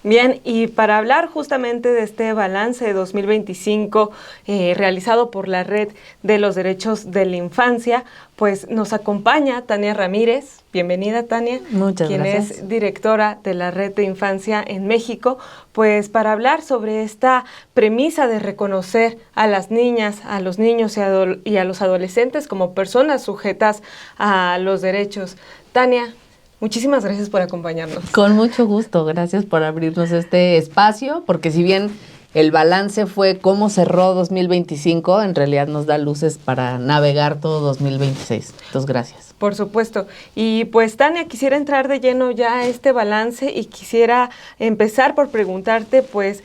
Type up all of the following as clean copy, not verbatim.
Bien, y para hablar justamente de este balance de 2025 realizado por la Red de los Derechos de la Infancia, pues nos acompaña Tania Ramírez. Bienvenida, Tania. Muchas gracias. Quien es directora de la Red de Infancia en México, pues para hablar sobre esta premisa de reconocer a las niñas, a los niños y a los adolescentes como personas sujetas a los derechos. Tania, muchísimas gracias por acompañarnos. Con mucho gusto, gracias por abrirnos este espacio, porque si bien el balance fue cómo cerró 2025, en realidad nos da luces para navegar todo 2026. Entonces, gracias. Por supuesto. Y pues, Tania, quisiera entrar de lleno ya a este balance y quisiera empezar por preguntarte, pues,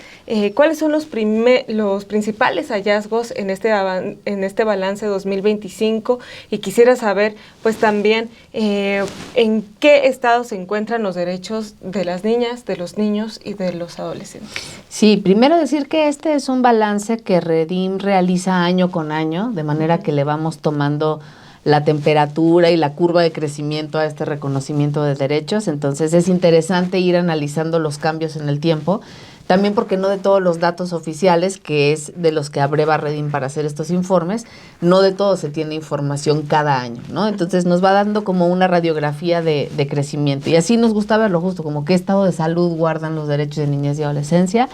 ¿cuáles son los principales hallazgos en este balance 2025? Y quisiera saber, pues, también en qué estado se encuentran los derechos de las niñas, de los niños y de los adolescentes. Sí, primero decir que este es un balance que Redim realiza año con año, de manera que le vamos tomando la temperatura y la curva de crecimiento a este reconocimiento de derechos. Entonces es interesante ir analizando los cambios en el tiempo, también porque no de todos los datos oficiales, que es de los que abreva Redim para hacer estos informes, no de todo se tiene información cada año, ¿no? Entonces nos va dando como una radiografía de crecimiento, y así nos gusta verlo justo, como qué estado de salud guardan los derechos de niñez y adolescencia.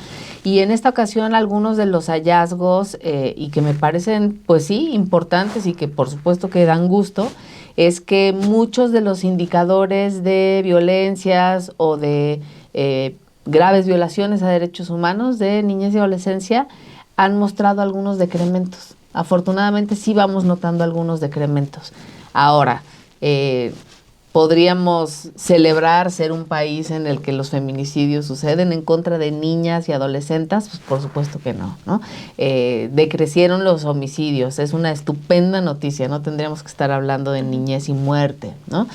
Y en esta ocasión algunos de los hallazgos y que me parecen, pues sí, importantes y que por supuesto que dan gusto, es que muchos de los indicadores de violencias o de graves violaciones a derechos humanos de niñez y adolescencia han mostrado algunos decrementos. Afortunadamente sí vamos notando algunos decrementos. Ahora, ¿podríamos celebrar ser un país en el que los feminicidios suceden en contra de niñas y adolescentes? Pues por supuesto que no, ¿no? Decrecieron los homicidios, es una estupenda noticia, no tendríamos que estar hablando de niñez y muerte, ¿no?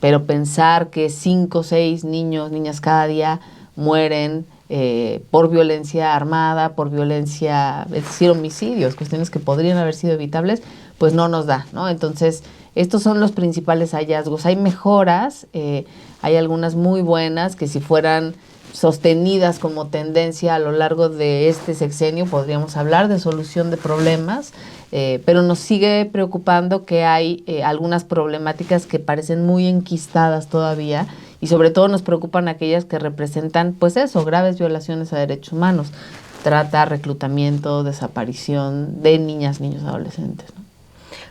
Pero pensar que 5 o 6 niñas cada día mueren por violencia armada, por violencia, es decir, homicidios, cuestiones que podrían haber sido evitables, pues no nos da, ¿no? Entonces, estos son los principales hallazgos. Hay mejoras, hay algunas muy buenas que si fueran sostenidas como tendencia a lo largo de este sexenio podríamos hablar de solución de problemas, pero nos sigue preocupando que hay algunas problemáticas que parecen muy enquistadas todavía, y sobre todo nos preocupan aquellas que representan, pues eso, graves violaciones a derechos humanos, trata, reclutamiento, desaparición de niñas, niños, adolescentes, ¿no?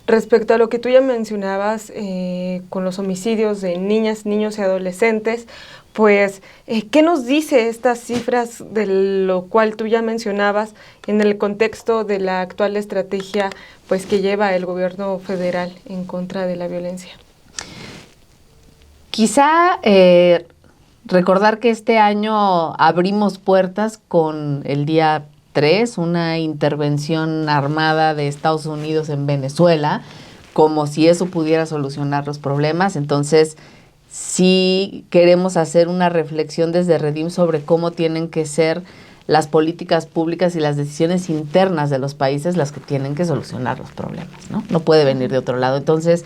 Respecto a lo que tú ya mencionabas con los homicidios de niñas, niños y adolescentes, pues, ¿qué nos dice estas cifras de lo cual tú ya mencionabas en el contexto de la actual estrategia, pues, que lleva el gobierno federal en contra de la violencia? Quizá recordar que este año abrimos puertas con el día 3, una intervención armada de Estados Unidos en Venezuela, como si eso pudiera solucionar los problemas. Entonces, sí queremos hacer una reflexión desde Redim sobre cómo tienen que ser las políticas públicas y las decisiones internas de los países las que tienen que solucionar los problemas, ¿no? No puede venir de otro lado. Entonces,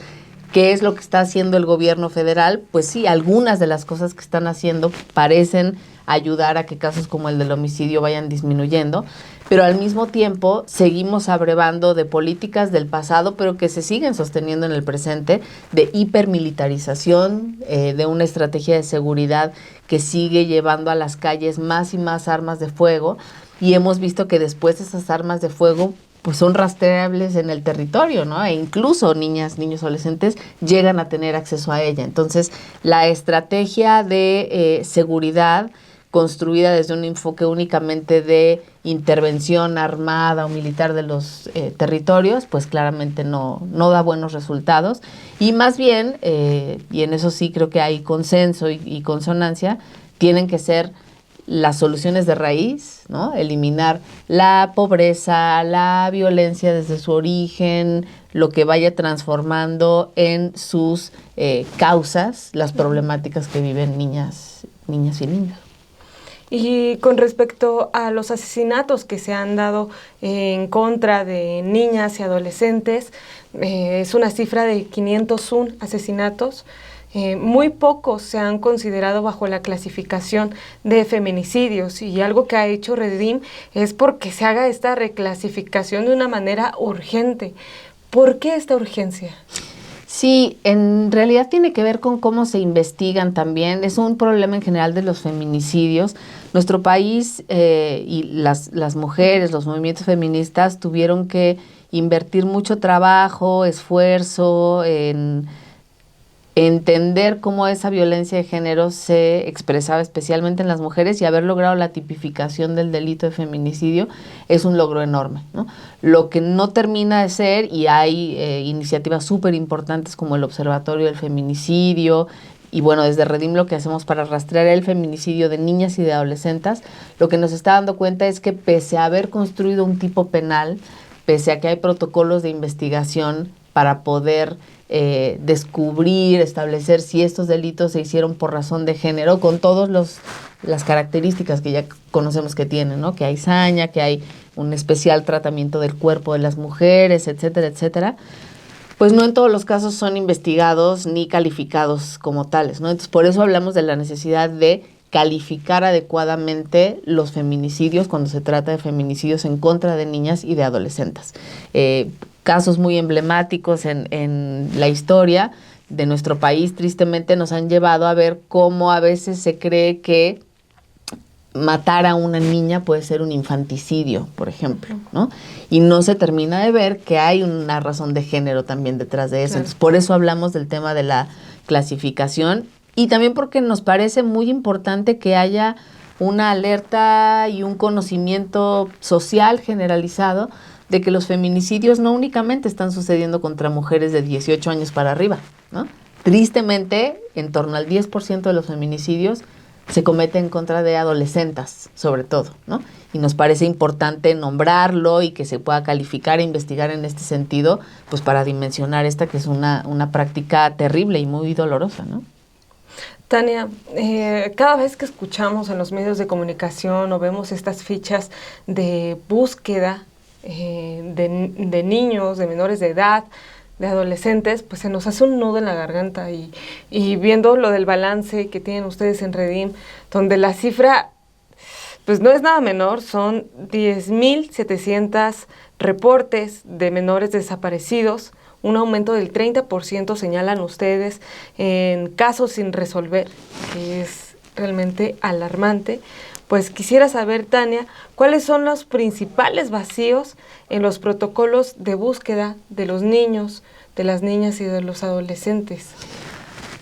¿qué es lo que está haciendo el gobierno federal? Pues sí, algunas de las cosas que están haciendo parecen ayudar a que casos como el del homicidio vayan disminuyendo, pero al mismo tiempo seguimos abrevando de políticas del pasado, pero que se siguen sosteniendo en el presente, de hipermilitarización, de una estrategia de seguridad que sigue llevando a las calles más y más armas de fuego, y hemos visto que después esas armas de fuego pues son rastreables en el territorio, ¿no? E incluso niñas, niños, adolescentes llegan a tener acceso a ella. Entonces, la estrategia de seguridad construida desde un enfoque únicamente de intervención armada o militar de los territorios, pues claramente no da buenos resultados. Y más bien, y en eso sí creo que hay consenso y consonancia, tienen que ser las soluciones de raíz, ¿no? Eliminar la pobreza, la violencia desde su origen, lo que vaya transformando en sus causas las problemáticas que viven niñas y niños. Y con respecto a los asesinatos que se han dado en contra de niñas y adolescentes, es una cifra de 501 asesinatos. muy pocos se han considerado bajo la clasificación de feminicidios, y algo que ha hecho Redim es porque se haga esta reclasificación de una manera urgente. ¿Por qué esta urgencia? Sí, en realidad tiene que ver con cómo se investigan también. Es un problema en general de los feminicidios. Nuestro país y las mujeres, los movimientos feministas tuvieron que invertir mucho trabajo, esfuerzo en entender cómo esa violencia de género se expresaba especialmente en las mujeres, y haber logrado la tipificación del delito de feminicidio es un logro enorme, ¿no? Lo que no termina de ser, y hay iniciativas súper importantes como el Observatorio del Feminicidio, y bueno, desde Redim lo que hacemos para rastrear el feminicidio de niñas y de adolescentes, lo que nos está dando cuenta es que pese a haber construido un tipo penal, pese a que hay protocolos de investigación para poder descubrir, establecer si estos delitos se hicieron por razón de género, con todas las características que ya conocemos que tienen, ¿no? Que hay saña, que hay un especial tratamiento del cuerpo de las mujeres, etcétera, etcétera, pues no en todos los casos son investigados ni calificados como tales, ¿no? Entonces, por eso hablamos de la necesidad de calificar adecuadamente los feminicidios cuando se trata de feminicidios en contra de niñas y de adolescentes. Casos muy emblemáticos en la historia de nuestro país, tristemente, nos han llevado a ver cómo a veces se cree que matar a una niña puede ser un infanticidio, por ejemplo, ¿no? Y no se termina de ver que hay una razón de género también detrás de eso. Claro. Entonces, por eso hablamos del tema de la clasificación, y también porque nos parece muy importante que haya una alerta y un conocimiento social generalizado de que los feminicidios no únicamente están sucediendo contra mujeres de 18 años para arriba, ¿no? Tristemente, en torno al 10% de los feminicidios se cometen en contra de adolescentes, sobre todo, ¿no? Y nos parece importante nombrarlo y que se pueda calificar e investigar en este sentido, pues para dimensionar esta que es una práctica terrible y muy dolorosa, ¿no? Tania, cada vez que escuchamos en los medios de comunicación o vemos estas fichas de búsqueda de niños, de menores de edad, de adolescentes, pues se nos hace un nudo en la garganta, y viendo lo del balance que tienen ustedes en Redim, donde la cifra pues no es nada menor, son 10,700 reportes de menores desaparecidos, un aumento del 30% señalan ustedes en casos sin resolver, que es realmente alarmante. Pues quisiera saber, Tania, ¿cuáles son los principales vacíos en los protocolos de búsqueda de los niños, de las niñas y de los adolescentes?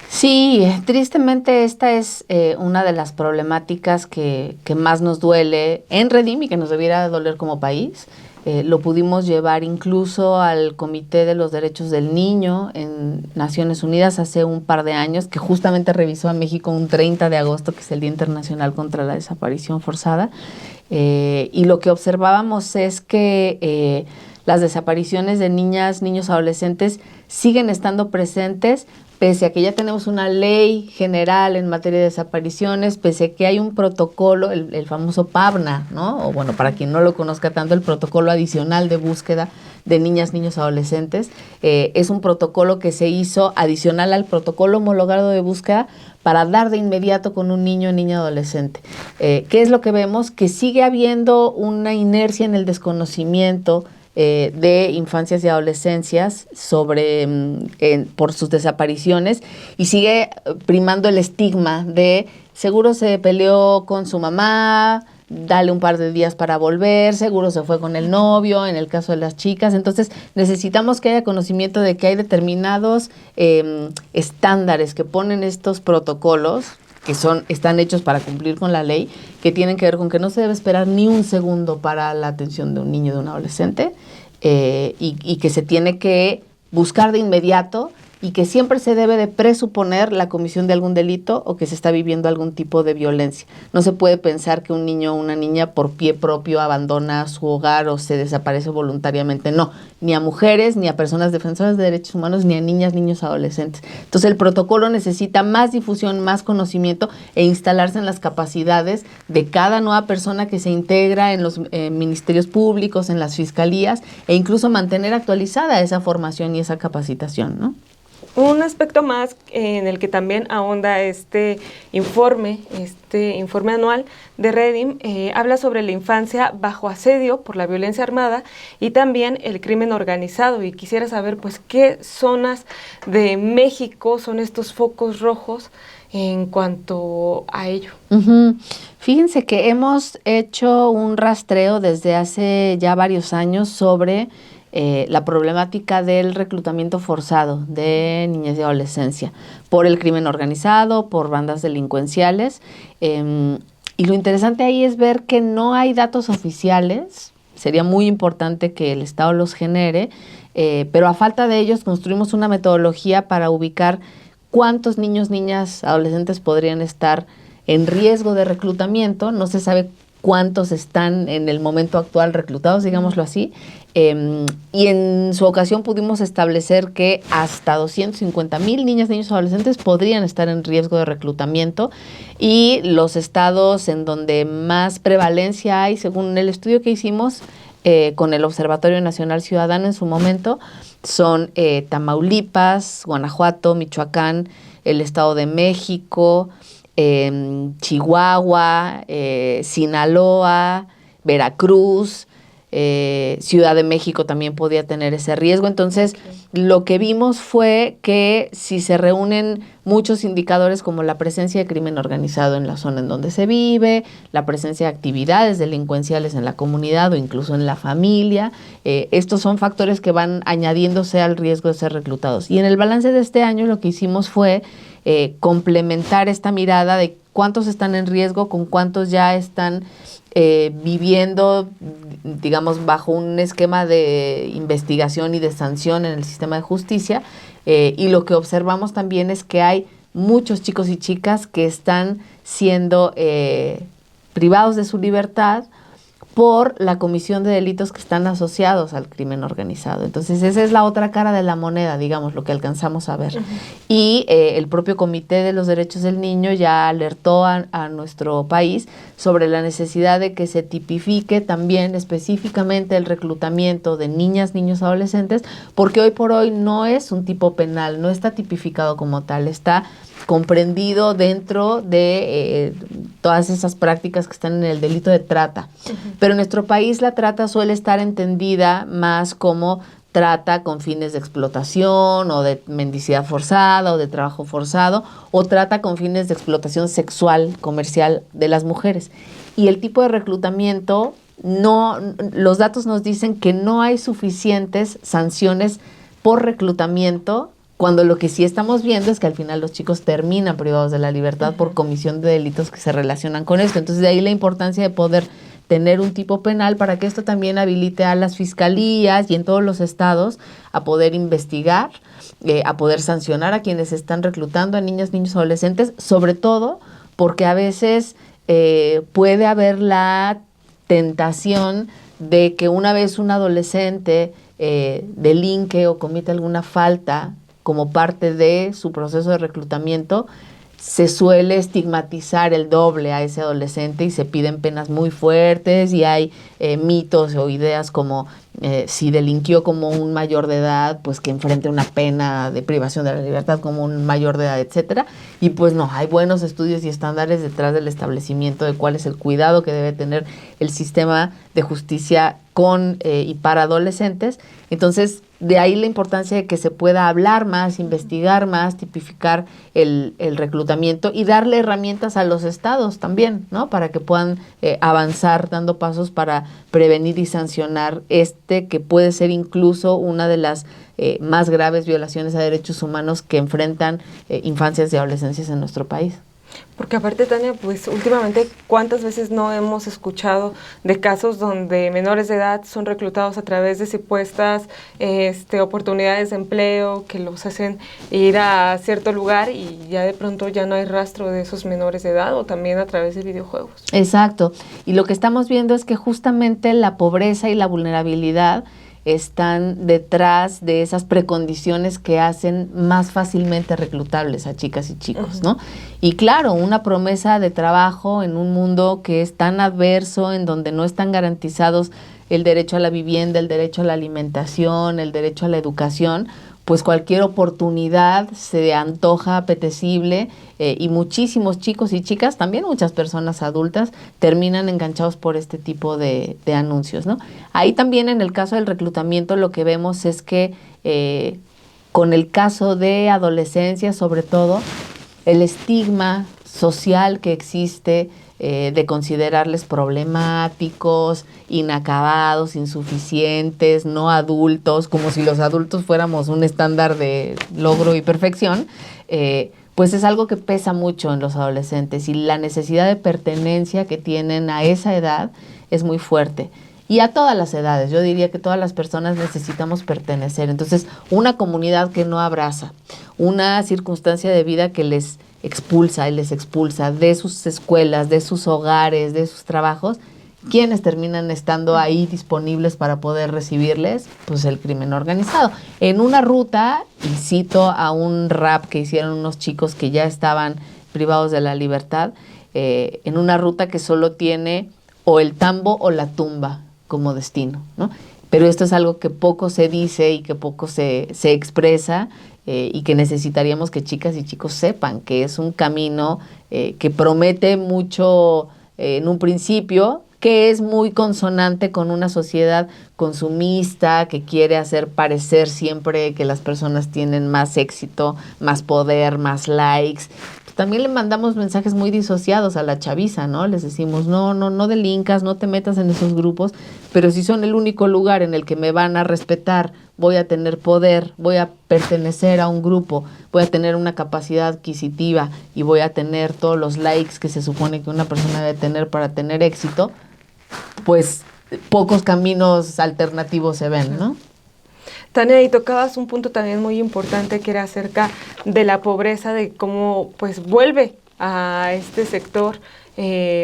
Sí, tristemente esta es una de las problemáticas que más nos duele en Redim y que nos debiera doler como país. Lo pudimos llevar incluso al Comité de los Derechos del Niño en Naciones Unidas hace un par de años, que justamente revisó a México un 30 de agosto, que es el Día Internacional contra la Desaparición Forzada. Y lo que observábamos es que las desapariciones de niñas, niños, adolescentes siguen estando presentes, pese a que ya tenemos una ley general en materia de desapariciones, pese a que hay un protocolo, el famoso PABNA, ¿no? O bueno, para quien no lo conozca tanto, el protocolo adicional de búsqueda de niñas, niños, adolescentes, es un protocolo que se hizo adicional al protocolo homologado de búsqueda para dar de inmediato con un niño o niña adolescente. ¿Qué es lo que vemos? Que sigue habiendo una inercia en el desconocimiento de infancias y adolescencias por sus desapariciones, y sigue primando el estigma de seguro se peleó con su mamá, dale un par de días para volver, seguro se fue con el novio, en el caso de las chicas. Entonces necesitamos que haya conocimiento de que hay determinados estándares que ponen estos protocolos, que están hechos para cumplir con la ley, que tienen que ver con que no se debe esperar ni un segundo para la atención de un niño o de un adolescente, y que se tiene que buscar de inmediato, y que siempre se debe de presuponer la comisión de algún delito o que se está viviendo algún tipo de violencia. No se puede pensar que un niño o una niña por pie propio abandona su hogar o se desaparece voluntariamente. No, ni a mujeres, ni a personas defensoras de derechos humanos, ni a niñas, niños, adolescentes. Entonces el protocolo necesita más difusión, más conocimiento, e instalarse en las capacidades de cada nueva persona que se integra en los ministerios públicos, en las fiscalías, e incluso mantener actualizada esa formación y esa capacitación, ¿no? Un aspecto más en el que también ahonda este informe anual de Redim, habla sobre la infancia bajo asedio por la violencia armada y también el crimen organizado. Y quisiera saber, pues, qué zonas de México son estos focos rojos en cuanto a ello. Uh-huh. Fíjense que hemos hecho un rastreo desde hace ya varios años sobre la problemática del reclutamiento forzado de niñez y adolescencia por el crimen organizado, por bandas delincuenciales. Y lo interesante ahí es ver que no hay datos oficiales. Sería muy importante que el Estado los genere, pero a falta de ellos construimos una metodología para ubicar cuántos niños, niñas, adolescentes podrían estar en riesgo de reclutamiento. No se sabe cuántos están en el momento actual reclutados, digámoslo así, y en su ocasión pudimos establecer que hasta 250,000 niñas, niños y adolescentes podrían estar en riesgo de reclutamiento, y los estados en donde más prevalencia hay, según el estudio que hicimos con el Observatorio Nacional Ciudadano en su momento, son Tamaulipas, Guanajuato, Michoacán, el Estado de México, Chihuahua, Sinaloa, Veracruz, Ciudad de México también podía tener ese riesgo. Entonces, lo que vimos fue que si se reúnen muchos indicadores como la presencia de crimen organizado en la zona en donde se vive, la presencia de actividades delincuenciales en la comunidad o incluso en la familia, estos son factores que van añadiéndose al riesgo de ser reclutados. Y en el balance de este año lo que hicimos fue complementar esta mirada de cuántos están en riesgo con cuántos ya están viviendo, digamos, bajo un esquema de investigación y de sanción en el sistema de justicia, y lo que observamos también es que hay muchos chicos y chicas que están siendo privados de su libertad por la comisión de delitos que están asociados al crimen organizado. Entonces, esa es la otra cara de la moneda, digamos, lo que alcanzamos a ver. Uh-huh. Y el propio Comité de los Derechos del Niño ya alertó a nuestro país sobre la necesidad de que se tipifique también específicamente el reclutamiento de niñas, niños, adolescentes, porque hoy por hoy no es un tipo penal, no está tipificado como tal, está comprendido dentro de todas esas prácticas que están en el delito de trata. Uh-huh. Pero en nuestro país la trata suele estar entendida más como trata con fines de explotación o de mendicidad forzada o de trabajo forzado, o trata con fines de explotación sexual, comercial de las mujeres. Y el tipo de reclutamiento, los datos nos dicen que no hay suficientes sanciones por reclutamiento, cuando lo que sí estamos viendo es que al final los chicos terminan privados de la libertad por comisión de delitos que se relacionan con esto. Entonces, de ahí la importancia de poder tener un tipo penal para que esto también habilite a las fiscalías y en todos los estados a poder investigar, a poder sancionar a quienes están reclutando a niñas, niños, adolescentes, sobre todo porque a veces puede haber la tentación de que una vez un adolescente delinque o comete alguna falta como parte de su proceso de reclutamiento, se suele estigmatizar el doble a ese adolescente y se piden penas muy fuertes, y hay mitos o ideas como si delinquió como un mayor de edad, pues que enfrente una pena de privación de la libertad como un mayor de edad, etcétera. Y pues no, hay buenos estudios y estándares detrás del establecimiento de cuál es el cuidado que debe tener el sistema de justicia con y para adolescentes. Entonces, de ahí la importancia de que se pueda hablar más, investigar más, tipificar el reclutamiento y darle herramientas a los estados también, ¿no? Para que puedan avanzar dando pasos para prevenir y sancionar que puede ser incluso una de las más graves violaciones a derechos humanos que enfrentan infancias y adolescencias en nuestro país. Porque aparte, Tania, pues últimamente, ¿cuántas veces no hemos escuchado de casos donde menores de edad son reclutados a través de supuestas oportunidades de empleo que los hacen ir a cierto lugar y ya de pronto ya no hay rastro de esos menores de edad, o también a través de videojuegos? Exacto. Y lo que estamos viendo es que justamente la pobreza y la vulnerabilidad están detrás de esas precondiciones que hacen más fácilmente reclutables a chicas y chicos, ¿no? Y claro, una promesa de trabajo en un mundo que es tan adverso, en donde no están garantizados el derecho a la vivienda, el derecho a la alimentación, el derecho a la educación, pues cualquier oportunidad se antoja apetecible, y muchísimos chicos y chicas, también muchas personas adultas, terminan enganchados por este tipo de anuncios, ¿no? Ahí también en el caso del reclutamiento lo que vemos es que con el caso de adolescencia sobre todo, el estigma social que existe de considerarles problemáticos, inacabados, insuficientes, no adultos, como si los adultos fuéramos un estándar de logro y perfección, pues es algo que pesa mucho en los adolescentes, y la necesidad de pertenencia que tienen a esa edad es muy fuerte. Y a todas las edades, yo diría que todas las personas necesitamos pertenecer. Entonces, una comunidad que no abraza, una circunstancia de vida que les expulsa y les expulsa de sus escuelas, de sus hogares, de sus trabajos, ¿quiénes terminan estando ahí disponibles para poder recibirles? Pues el crimen organizado. En una ruta, y cito a un rap que hicieron unos chicos que ya estaban privados de la libertad, en una ruta que solo tiene o el tambo o la tumba como destino, ¿no? Pero esto es algo que poco se dice y que poco se expresa, y que necesitaríamos que chicas y chicos sepan que es un camino que promete mucho en un principio, que es muy consonante con una sociedad consumista que quiere hacer parecer siempre que las personas tienen más éxito, más poder, más likes. También le mandamos mensajes muy disociados a la chaviza, ¿no? Les decimos, no delincas, no te metas en esos grupos, pero si son el único lugar en el que me van a respetar, voy a tener poder, voy a pertenecer a un grupo, voy a tener una capacidad adquisitiva y voy a tener todos los likes que se supone que una persona debe tener para tener éxito, pues pocos caminos alternativos se ven, ¿no? Tania, y tocabas un punto también muy importante que era acerca de la pobreza, de cómo pues vuelve a este sector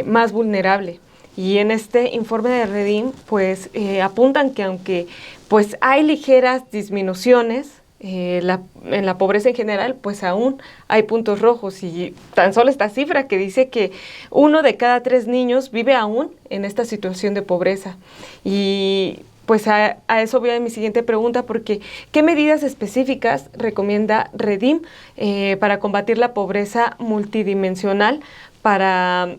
más vulnerable. Y en este informe de Redim pues apuntan que aunque pues hay ligeras disminuciones en la pobreza en general, pues aún hay puntos rojos, y tan solo esta cifra que dice que 1 de cada 3 niños vive aún en esta situación de pobreza. Y pues a eso voy a mi siguiente pregunta, porque ¿qué medidas específicas recomienda Redim para combatir la pobreza multidimensional, para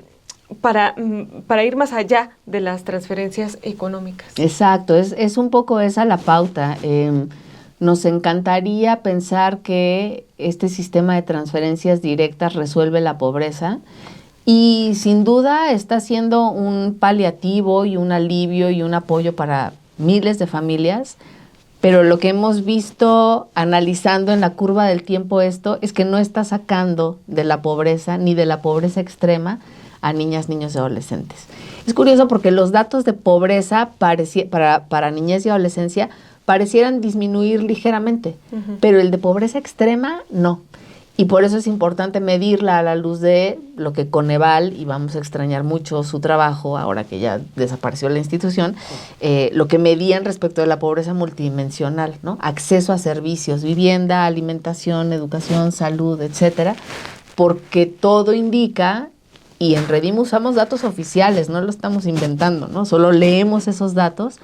ir más allá de las transferencias económicas? Exacto, es un poco esa la pauta. Nos encantaría pensar que este sistema de transferencias directas resuelve la pobreza, y sin duda está siendo un paliativo y un alivio y un apoyo para miles de familias, pero lo que hemos visto analizando en la curva del tiempo esto es que no está sacando de la pobreza ni de la pobreza extrema a niñas, niños y adolescentes. Es curioso porque los datos de pobreza para niñez y adolescencia parecieran disminuir ligeramente, pero el de pobreza extrema no. Y por eso es importante medirla a la luz de lo que Coneval, y vamos a extrañar mucho su trabajo ahora que ya desapareció la institución, lo que medían respecto de la pobreza multidimensional, ¿no? Acceso a servicios, vivienda, alimentación, educación, salud, etcétera, porque todo indica, y en Redim usamos datos oficiales, no lo estamos inventando, ¿no? Solo leemos esos datos,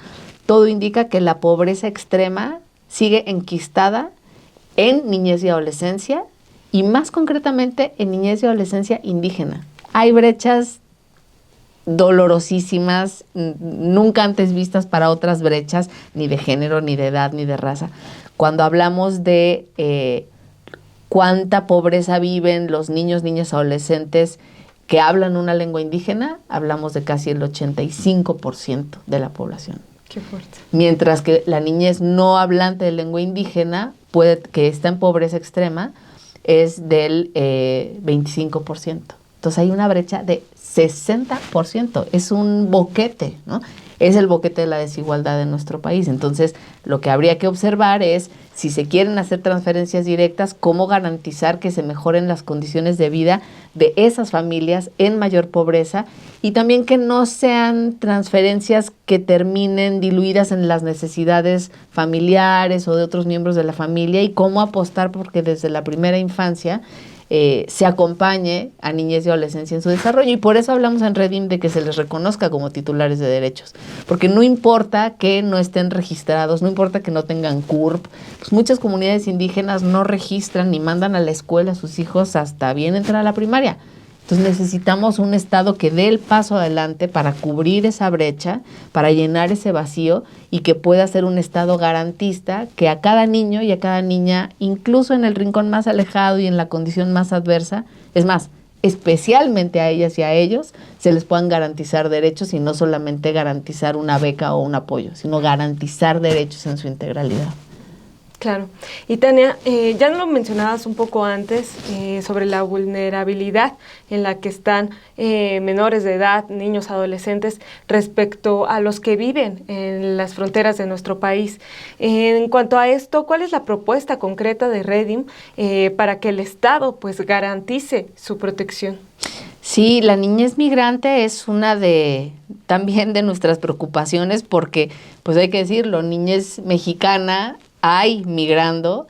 todo indica que la pobreza extrema sigue enquistada en niñez y adolescencia, y más concretamente en niñez y adolescencia indígena. Hay brechas dolorosísimas, nunca antes vistas para otras brechas, ni de género, ni de edad, ni de raza. Cuando hablamos de cuánta pobreza viven los niños, niñas, adolescentes que hablan una lengua indígena, hablamos de casi el 85% de la población. Qué fuerte. Mientras que la niñez no hablante de lengua indígena, que está en pobreza extrema, es del 25%. Entonces hay una brecha de 60%. Es un boquete, ¿no? Es el boquete de la desigualdad en nuestro país. Entonces, lo que habría que observar es, si se quieren hacer transferencias directas, cómo garantizar que se mejoren las condiciones de vida de esas familias en mayor pobreza, y también que no sean transferencias que terminen diluidas en las necesidades familiares o de otros miembros de la familia, y cómo apostar porque desde la primera infancia se acompañe a niñez y adolescencia en su desarrollo. Y por eso hablamos en Redim de que se les reconozca como titulares de derechos. Porque no importa que no estén registrados, no importa que no tengan CURP, pues muchas comunidades indígenas no registran ni mandan a la escuela a sus hijos hasta bien entrar a la primaria. Entonces necesitamos un Estado que dé el paso adelante para cubrir esa brecha, para llenar ese vacío y que pueda ser un Estado garantista que a cada niño y a cada niña, incluso en el rincón más alejado y en la condición más adversa, es más, especialmente a ellas y a ellos, se les puedan garantizar derechos y no solamente garantizar una beca o un apoyo, sino garantizar derechos en su integralidad. Claro. Y Tania, ya lo mencionabas un poco antes sobre la vulnerabilidad en la que están menores de edad, niños, adolescentes, respecto a los que viven en las fronteras de nuestro país. En cuanto a esto, ¿cuál es la propuesta concreta de Redim para que el Estado pues garantice su protección? Sí, la niñez migrante es una también de nuestras preocupaciones porque, pues hay que decirlo, niñez mexicana hay migrando,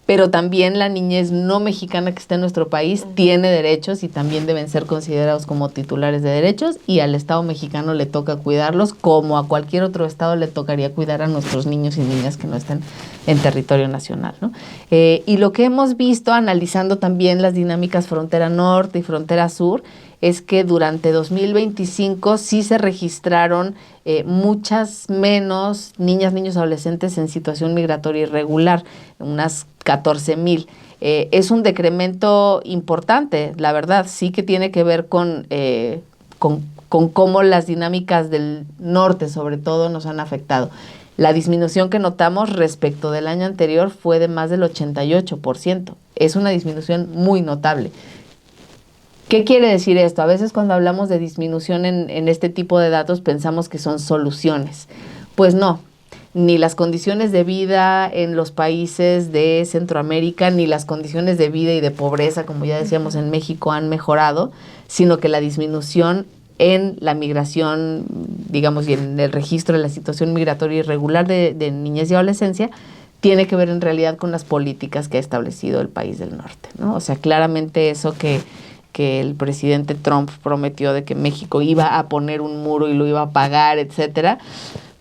pero también la niñez no mexicana que está en nuestro país tiene derechos y también deben ser considerados como titulares de derechos y al Estado mexicano le toca cuidarlos como a cualquier otro Estado le tocaría cuidar a nuestros niños y niñas que no estén en territorio nacional, ¿no? Y lo que hemos visto analizando también las dinámicas frontera norte y frontera sur es que durante 2025 sí se registraron muchas menos niñas, niños, adolescentes en situación migratoria irregular, unas 14,000. Es un decremento importante, la verdad, sí que tiene que ver con cómo las dinámicas del norte, sobre todo, nos han afectado. La disminución que notamos respecto del año anterior fue de más del 88%. Es una disminución muy notable. ¿Qué quiere decir esto? A veces cuando hablamos de disminución en este tipo de datos pensamos que son soluciones. Pues no, ni las condiciones de vida en los países de Centroamérica, ni las condiciones de vida y de pobreza, como ya decíamos, en México han mejorado, sino que la disminución en la migración, digamos, y en el registro de la situación migratoria irregular de niñez y adolescencia, tiene que ver en realidad con las políticas que ha establecido el país del norte, ¿no? O sea, claramente eso que el presidente Trump prometió de que México iba a poner un muro y lo iba a pagar, etcétera,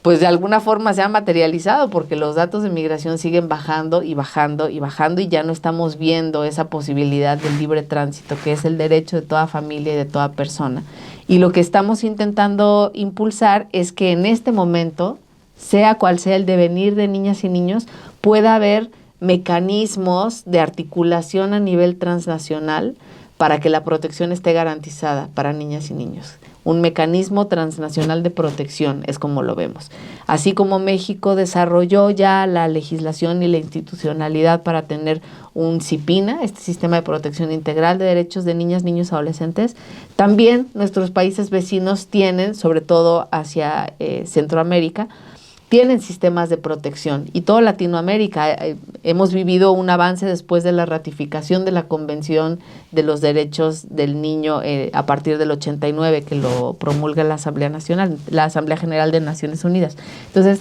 pues de alguna forma se ha materializado porque los datos de migración siguen bajando y bajando y bajando y ya no estamos viendo esa posibilidad del libre tránsito, que es el derecho de toda familia y de toda persona. Y lo que estamos intentando impulsar es que en este momento, sea cual sea el devenir de niñas y niños, pueda haber mecanismos de articulación a nivel transnacional para que la protección esté garantizada para niñas y niños. Un mecanismo transnacional de protección es como lo vemos. Así como México desarrolló ya la legislación y la institucionalidad para tener un CIPINA, este Sistema de Protección Integral de Derechos de Niñas, Niños y Adolescentes, también nuestros países vecinos tienen, sobre todo hacia Centroamérica, tienen sistemas de protección y toda Latinoamérica. Hemos vivido un avance después de la ratificación de la Convención de los Derechos del Niño a partir del 89, que lo promulga la Asamblea Nacional, la Asamblea General de Naciones Unidas. Entonces,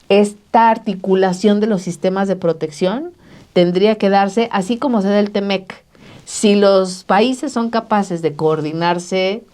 esta articulación de los sistemas de protección tendría que darse así como se da el TEMEC. Si los países son capaces de coordinarse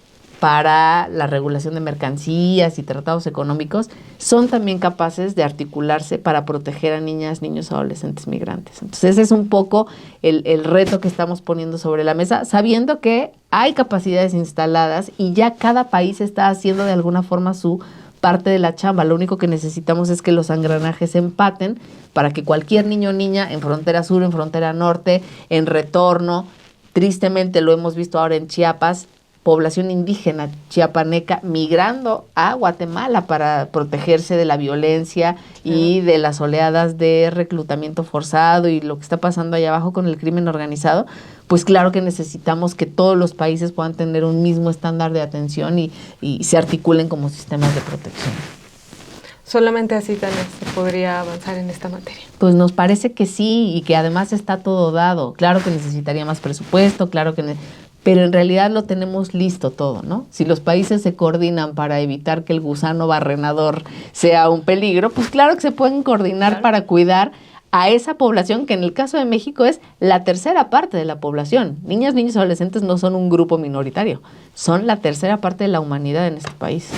para la regulación de mercancías y tratados económicos, son también capaces de articularse para proteger a niñas, niños, adolescentes migrantes. Entonces ese es un poco el reto que estamos poniendo sobre la mesa, sabiendo que hay capacidades instaladas y ya cada país está haciendo de alguna forma su parte de la chamba. Lo único que necesitamos es que los engranajes empaten para que cualquier niño o niña en frontera sur, en frontera norte, en retorno, tristemente lo hemos visto ahora en Chiapas, población indígena chiapaneca migrando a Guatemala para protegerse de la violencia y de las oleadas de reclutamiento forzado y lo que está pasando allá abajo con el crimen organizado, pues claro que necesitamos que todos los países puedan tener un mismo estándar de atención y se articulen como sistemas de protección. Solamente así también se podría avanzar en esta materia. Pues nos parece que sí y que además está todo dado. Claro que necesitaría más presupuesto, claro que pero en realidad lo tenemos listo todo, ¿no? Si los países se coordinan para evitar que el gusano barrenador sea un peligro, pues claro que se pueden coordinar para cuidar a esa población que en el caso de México es la tercera parte de la población. Niñas, niños y adolescentes no son un grupo minoritario, son la tercera parte de la humanidad en este país.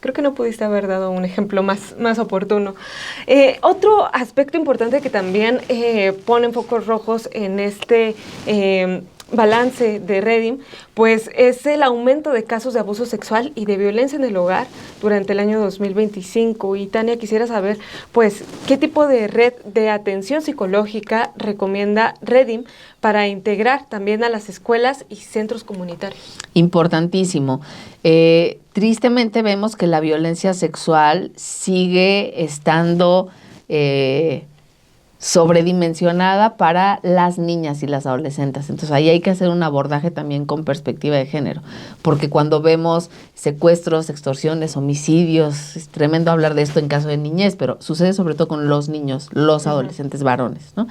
Creo que no pudiste haber dado un ejemplo más oportuno. Otro aspecto importante que también pone focos rojos en este balance de Redim, pues es el aumento de casos de abuso sexual y de violencia en el hogar durante el año 2025. Y Tania, quisiera saber, pues, ¿qué tipo de red de atención psicológica recomienda Redim para integrar también a las escuelas y centros comunitarios? Importantísimo. Tristemente vemos que la violencia sexual sigue estando sobredimensionada para las niñas y las adolescentes. Entonces ahí hay que hacer un abordaje también con perspectiva de género, porque cuando vemos secuestros, extorsiones, homicidios, es tremendo hablar de esto en caso de niñez, pero sucede sobre todo con los niños, los adolescentes varones, ¿no?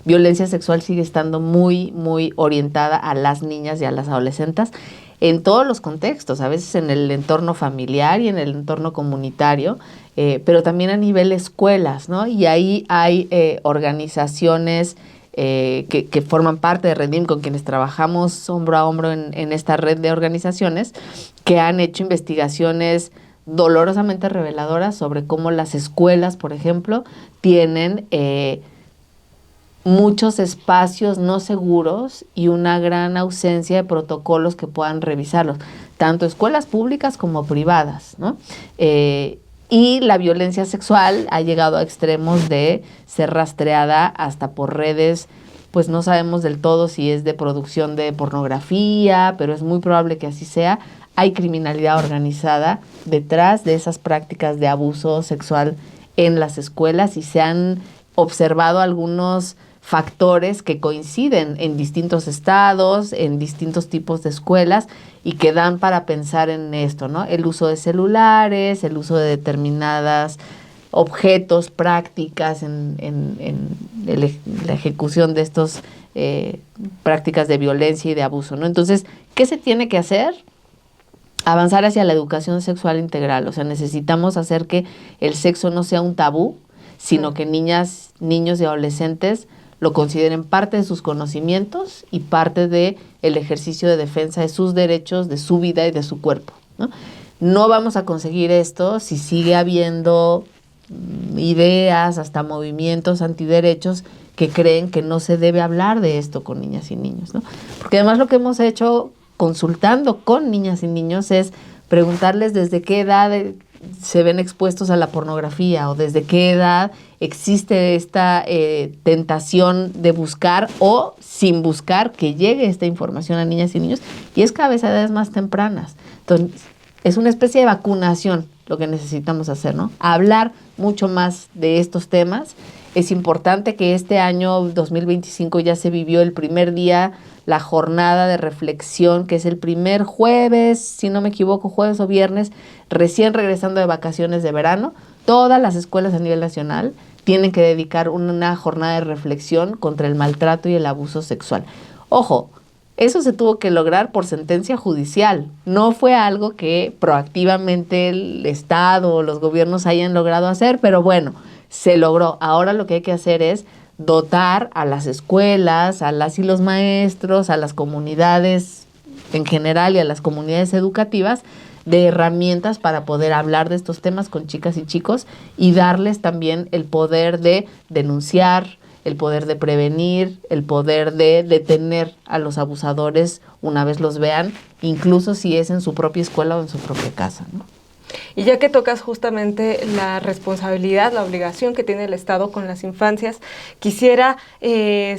Violencia sexual sigue estando muy, muy orientada a las niñas y a las adolescentes en todos los contextos, a veces en el entorno familiar y en el entorno comunitario, pero también a nivel escuelas, ¿no? Y ahí hay organizaciones que forman parte de Redim, con quienes trabajamos hombro a hombro en esta red de organizaciones, que han hecho investigaciones dolorosamente reveladoras sobre cómo las escuelas, por ejemplo, tienen muchos espacios no seguros y una gran ausencia de protocolos que puedan revisarlos, tanto escuelas públicas como privadas, ¿no? Y la violencia sexual ha llegado a extremos de ser rastreada hasta por redes, pues no sabemos del todo si es de producción de pornografía, pero es muy probable que así sea. Hay criminalidad organizada detrás de esas prácticas de abuso sexual en las escuelas y se han observado algunos factores que coinciden en distintos estados, en distintos tipos de escuelas y que dan para pensar en esto, ¿no? El uso de celulares, el uso de determinadas objetos, prácticas en la ejecución de estos prácticas de violencia y de abuso, ¿no? Entonces, ¿qué se tiene que hacer? Avanzar hacia la educación sexual integral. O sea, necesitamos hacer que el sexo no sea un tabú, sino que niñas, niños y adolescentes lo consideren parte de sus conocimientos y parte de el ejercicio de defensa de sus derechos, de su vida y de su cuerpo, ¿no? No vamos a conseguir esto si sigue habiendo ideas, hasta movimientos antiderechos que creen que no se debe hablar de esto con niñas y niños, ¿no? Porque además lo que hemos hecho consultando con niñas y niños es preguntarles desde qué edad se ven expuestos a la pornografía o desde qué edad existe esta tentación de buscar o sin buscar que llegue esta información a niñas y niños, y es cada vez a edades más tempranas. Entonces, es una especie de vacunación lo que necesitamos hacer, ¿no? Hablar mucho más de estos temas. Es importante que este año 2025 ya se vivió el primer día, la jornada de reflexión, que es el primer jueves, si no me equivoco, jueves o viernes, recién regresando de vacaciones de verano. Todas las escuelas a nivel nacional tienen que dedicar una jornada de reflexión contra el maltrato y el abuso sexual. Ojo, eso se tuvo que lograr por sentencia judicial. No fue algo que proactivamente el Estado o los gobiernos hayan logrado hacer, pero bueno, se logró. Ahora lo que hay que hacer es dotar a las escuelas, a las y los maestros, a las comunidades en general y a las comunidades educativas de herramientas para poder hablar de estos temas con chicas y chicos y darles también el poder de denunciar, el poder de prevenir, el poder de detener a los abusadores una vez los vean, incluso si es en su propia escuela o en su propia casa, ¿no? Y ya que tocas justamente la responsabilidad, la obligación que tiene el Estado con las infancias, quisiera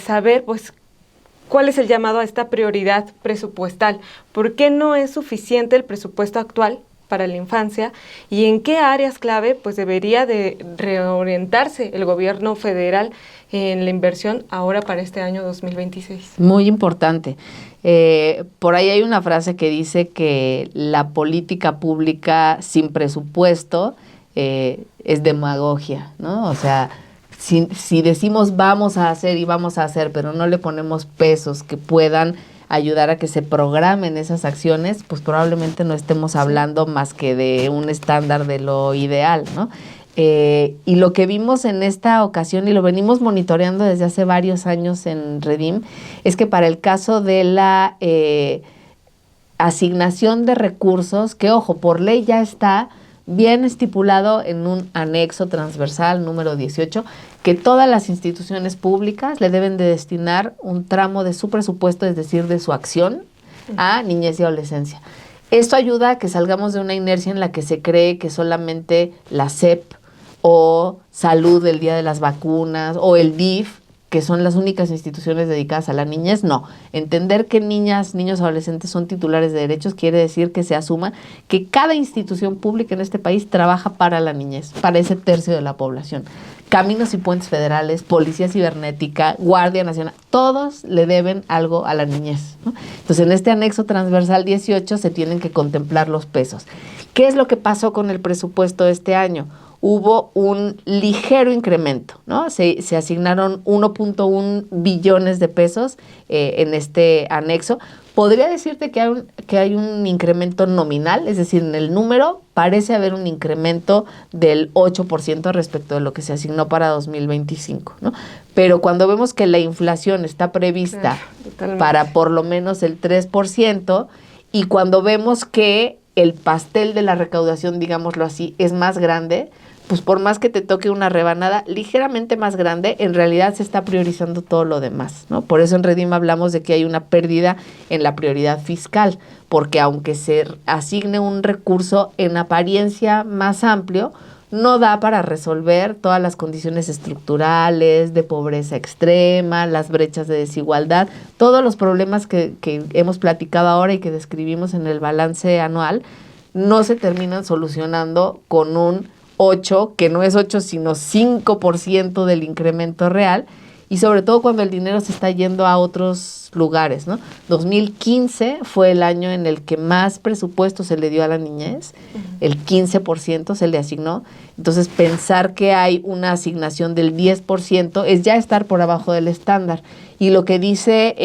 saber, pues, ¿cuál es el llamado a esta prioridad presupuestal? ¿Por qué no es suficiente el presupuesto actual para la infancia? ¿Y en qué áreas clave pues debería de reorientarse el gobierno federal en la inversión ahora para este año 2026? Muy importante. Por ahí hay una frase que dice que la política pública sin presupuesto es demagogia, ¿no? O sea, si decimos vamos a hacer y vamos a hacer, pero no le ponemos pesos que puedan ayudar a que se programen esas acciones, pues probablemente no estemos hablando más que de un estándar de lo ideal, ¿no? Y lo que vimos en esta ocasión, y lo venimos monitoreando desde hace varios años en Redim, es que para el caso de la asignación de recursos, que ojo, por ley ya está bien estipulado en un anexo transversal número 18, que todas las instituciones públicas le deben de destinar un tramo de su presupuesto, es decir, de su acción, a niñez y adolescencia. Esto ayuda a que salgamos de una inercia en la que se cree que solamente la SEP o Salud el día de las vacunas o el DIF, que son las únicas instituciones dedicadas a la niñez. No, entender que niñas, niños, adolescentes son titulares de derechos quiere decir que se asuma que cada institución pública en este país trabaja para la niñez, para ese tercio de la población. Caminos y Puentes Federales, Policía Cibernética, Guardia Nacional, todos le deben algo a la niñez, ¿no? Entonces, en este anexo transversal 18 se tienen que contemplar los pesos. ¿Qué es lo que pasó con el presupuesto de este año? Hubo un ligero incremento, ¿no? Se asignaron 1.1 billones de pesos en este anexo. Podría decirte que hay un incremento nominal, es decir, en el número parece haber un incremento del 8% respecto de lo que se asignó para 2025, ¿no? Pero cuando vemos que la inflación está prevista para por lo menos el 3%, y cuando vemos que el pastel de la recaudación, digámoslo así, es más grande, pues por más que te toque una rebanada ligeramente más grande, en realidad se está priorizando todo lo demás, ¿no? Por eso en Redim hablamos de que hay una pérdida en la prioridad fiscal, porque aunque se asigne un recurso en apariencia más amplio, no da para resolver todas las condiciones estructurales, de pobreza extrema, las brechas de desigualdad, todos los problemas que hemos platicado ahora y que describimos en el balance anual, no se terminan solucionando con un 8, que no es 8, sino 5% del incremento real, y sobre todo cuando el dinero se está yendo a otros lugares, ¿no? 2015 fue el año en el que más presupuesto se le dio a la niñez, el 15% se le asignó. Entonces, pensar que hay una asignación del 10% es ya estar por abajo del estándar. Y lo que dice,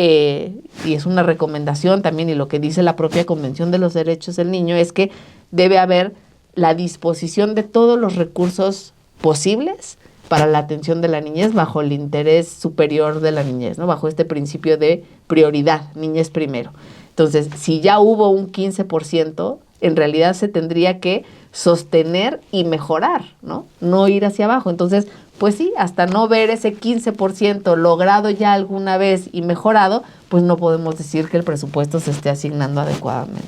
y es una recomendación también, y lo que dice la propia Convención de los Derechos del Niño, es que debe haber la disposición de todos los recursos posibles para la atención de la niñez bajo el interés superior de la niñez, ¿no? Bajo este principio de prioridad, niñez primero. Entonces, si ya hubo un 15%, en realidad se tendría que sostener y mejorar, ¿no? No ir hacia abajo. Entonces, pues sí, hasta no ver ese 15% logrado ya alguna vez y mejorado, pues no podemos decir que el presupuesto se esté asignando adecuadamente.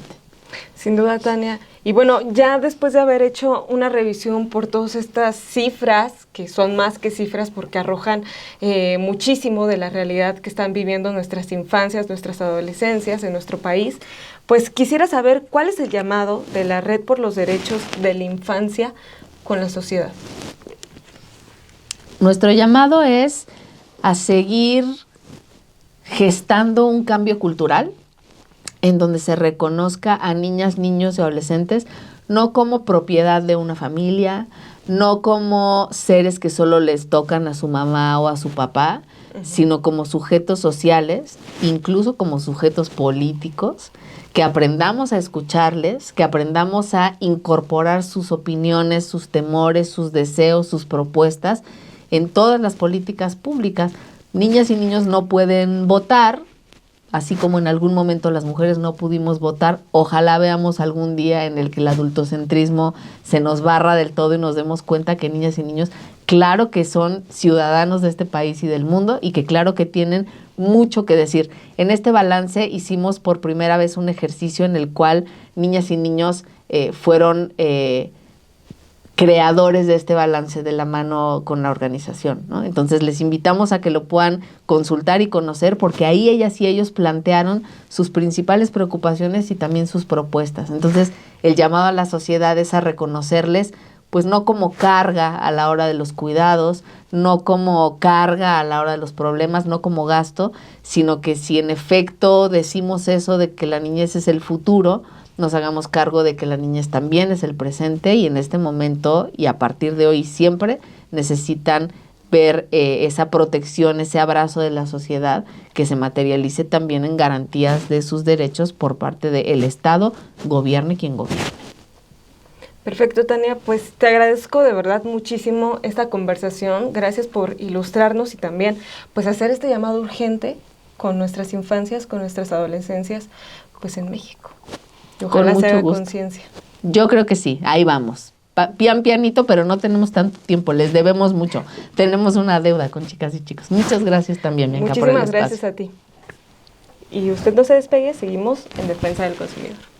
Sin duda, Tania. Y bueno, ya después de haber hecho una revisión por todas estas cifras, que son más que cifras porque arrojan muchísimo de la realidad que están viviendo nuestras infancias, nuestras adolescencias en nuestro país, pues quisiera saber cuál es el llamado de la Red por los Derechos de la Infancia con la sociedad. Nuestro llamado es a seguir gestando un cambio cultural en donde se reconozca a niñas, niños y adolescentes no como propiedad de una familia, no como seres que solo les tocan a su mamá o a su papá, sino como sujetos sociales, incluso como sujetos políticos, que aprendamos a escucharles, que aprendamos a incorporar sus opiniones, sus temores, sus deseos, sus propuestas en todas las políticas públicas. Niñas y niños no pueden votar, así como en algún momento las mujeres no pudimos votar. Ojalá veamos algún día en el que el adultocentrismo se nos barra del todo y nos demos cuenta que niñas y niños, claro que son ciudadanos de este país y del mundo, y que claro que tienen mucho que decir. En este balance hicimos por primera vez un ejercicio en el cual niñas y niños fueron creadores de este balance de la mano con la organización, ¿no? Entonces les invitamos a que lo puedan consultar y conocer, porque ahí ellas y ellos plantearon sus principales preocupaciones y también sus propuestas. Entonces el llamado a la sociedad es a reconocerles, pues no como carga a la hora de los cuidados, no como carga a la hora de los problemas, no como gasto, sino que si en efecto decimos eso de que la niñez es el futuro, nos hagamos cargo de que la niñez también es el presente, y en este momento y a partir de hoy siempre necesitan ver esa protección, ese abrazo de la sociedad que se materialice también en garantías de sus derechos por parte del Estado, gobierne quien gobierne. Perfecto, Tania, pues te agradezco de verdad muchísimo esta conversación. Gracias por ilustrarnos y también pues hacer este llamado urgente con nuestras infancias, con nuestras adolescencias, pues en México. Y ojalá Con se mucho haga gusto. conciencia. Yo creo que sí, ahí vamos. Pianito, pero no tenemos tanto tiempo, les debemos mucho. Tenemos una deuda con chicas y chicos. Muchas gracias también, Bianca, por el Muchísimas espacio. gracias a ti. Y usted no se despegue, seguimos en Defensa del Consumidor.